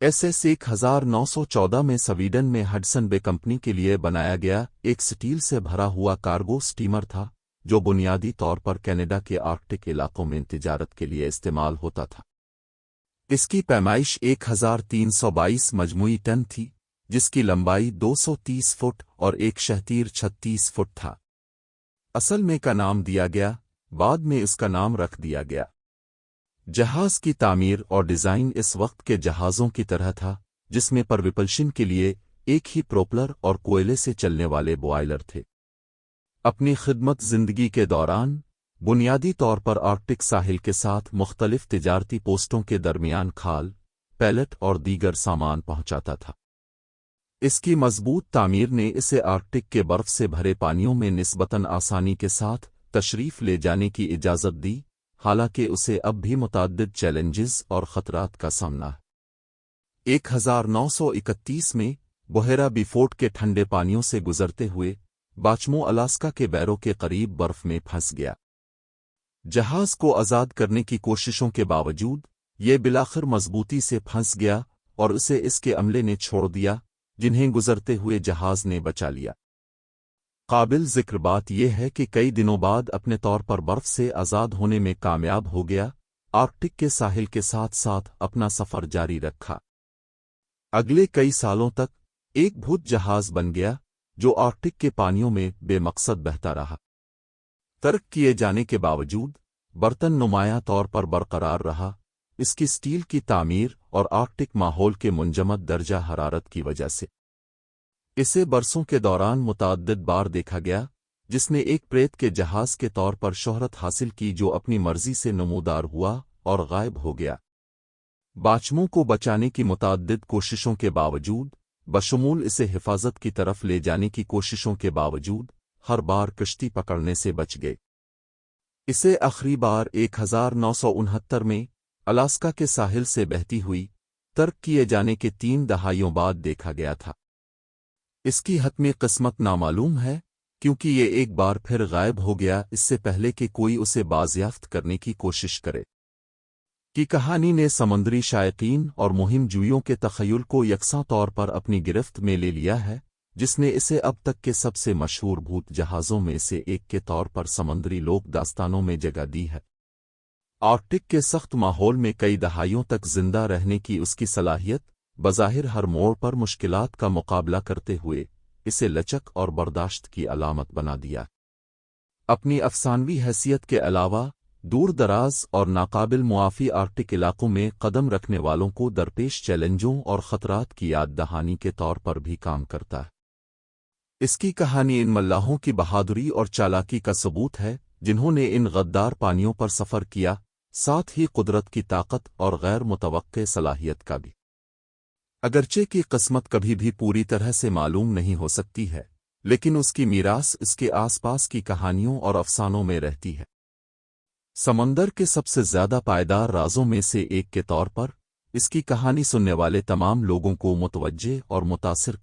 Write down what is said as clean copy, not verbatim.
SS 1914 में Sweden में Hudson Bay company के लिए बनाया गया एक स्टील से भरा हुआ कार्गो स्टीमर था, जो बुनियादी तौर पर कनाडा के आर्कटिक इलाकों में तिजारत के लिए इस्तेमाल होता था। इसकी पैमाइश 1322 मजमूई टन थी, जिसकी लंबाई 230 फुट और एक शहतीर 36 फुट था। असल में का नाम दिया गया, बाद में इसका नाम रख दिया गया। जहाज की तामीर और डिज़ाइन इस वक्त के जहाज़ों की तरह था, जिसमें परविपल्शन के लिए एक ही प्रोपलर और कोयले से चलने वाले बॉयलर थे। अपनी खिदमत जिंदगी के दौरान बुनियादी तौर पर आर्कटिक साहिल के साथ मुख्तलिफ तिजारती पोस्टों के दरमियान खाल, पैलेट और दीगर सामान पहुंचाता था। इसकी मजबूत तामीर ने इसे आर्कटिक के बर्फ से भरे पानियों में निस्बतन आसानी के साथ तशरीफ ले जाने की इजाज़त दी, हालांकि उसे अब भी मुतअद्दिद चैलेंजेस और ख़तरात का सामना है। 1931 में बुहेरा बीफोर्ट के ठंडे पानियों से गुजरते हुए बाचमो अलास्का के बैरों के करीब बर्फ में फंस गया। जहाज को आज़ाद करने की कोशिशों के बावजूद ये बिलाखिर मजबूती से फंस गया और उसे इसके अमले ने छोड़ दिया, जिन्हें गुजरते हुए जहाज ने बचा लिया। काबिल जिक्र बात यह है कि कई दिनों बाद अपने तौर पर बर्फ से आज़ाद होने में कामयाब हो गया, आर्कटिक के साहिल के साथ साथ अपना सफ़र जारी रखा। अगले कई सालों तक एक भूत जहाज बन गया, जो आर्कटिक के पानियों में बेमकसद बहता रहा। तर्क किए जाने के बावजूद बर्तन नुमायां तौर पर बरकरार रहा, इसकी स्टील की तामीर और आर्कटिक माहौल के मुंजमद दर्जा हरारत की वजह से। इसे बरसों के दौरान मुतअद्दिद बार देखा गया, जिसने एक प्रेत के जहाज के तौर पर शोहरत हासिल की, जो अपनी मर्जी से नमूदार हुआ और गायब हो गया। बाचमों को बचाने की मुतअद्दिद कोशिशों के बावजूद, बशमूल इसे हिफाजत की तरफ ले जाने की कोशिशों के बावजूद, हर बार कश्ती पकड़ने से बच गए। इसे आखिरी बार 1969 में अलास्का के साहिल से बहती हुई तर्क किए जाने के 3 दहाइयों बाद देखा गया था। इसकी हतमी किस्मत नामालूम है, क्योंकि ये एक बार फिर गायब हो गया इससे पहले कि कोई उसे बाज़याफ्त करने की कोशिश करे। की कहानी ने समुद्री शायकीन और मुहिम जूइयों के तख़य्युल को यकसा तौर पर अपनी गिरफ्त में ले लिया है, जिसने इसे अब तक के सबसे मशहूर भूत जहाज़ों में से एक के तौर पर समुद्री लोक दास्तानों में जगह दी है। आर्कटिक के सख्त माहौल में कई दहाइयों तक जिंदा रहने की उसकी सलाहियत बज़ाहिर हर मोड़ पर मुश्किलात का मुकाबला करते हुए इसे लचक और बर्दाश्त की अलामत बना दिया। अपनी अफसानवी हैसियत के अलावा दूर दराज और नाकाबिल मुआफ़ी आर्कटिक इलाकों में कदम रखने वालों को दरपेश चैलेंजों और ख़तरात की याद दहानी के तौर पर भी काम करता है। इसकी कहानी इन मल्लाहों की बहादुरी और चालाकी का सबूत है, जिन्होंने इन गद्दार पानियों पर सफ़र किया, साथ ही कुदरत की ताकत और गैर मुतवक्के सलाहियत का भी। अगरचे की किस्मत कभी भी पूरी तरह से मालूम नहीं हो सकती है, लेकिन उसकी मीरास इसके आसपास की कहानियों और अफसानों में रहती है। समंदर के सबसे ज्यादा पायदार राजों में से एक के तौर पर इसकी कहानी सुनने वाले तमाम लोगों को मुतवज्जे और मुतासिर